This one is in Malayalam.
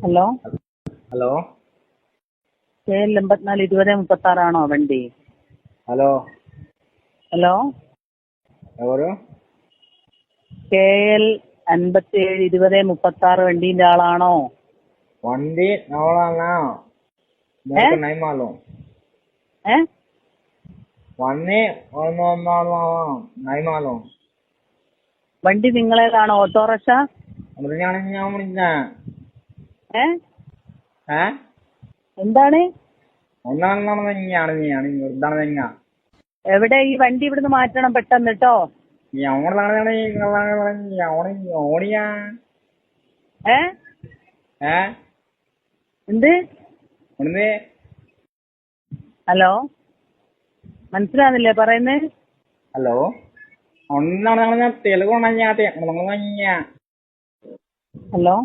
ഹലോ, హలో KL 84 20 36 വണ്ടി? హలో ഹലോ, ఎవరు KL 57 20 36 വണ്ടീന്റെ ആളാണോ? വണ്ടി നമ്മളാണ് നമുക്ക് നൈമാലോ ഏ വണ്ടി നൈമാലോ വണ്ടി നിങ്ങളേതാണോ? ഓട്ടോറിക്ഷ? ഞാൻ വിളിച്ച ഏ എന്താണ്? ഒന്നാണ് എവിടെ? ഈ വണ്ടി ഇവിടുന്ന് മാറ്റണം പെട്ടെന്ന് കേട്ടോ. ഓടിയാ ഏ എന്ത്? ഒന്ന് ഹലോ, മനസ്സിലാകുന്നില്ലേ പറയുന്നത്? ഹലോ ഒന്നാണ് തെലുഗു ഹലോ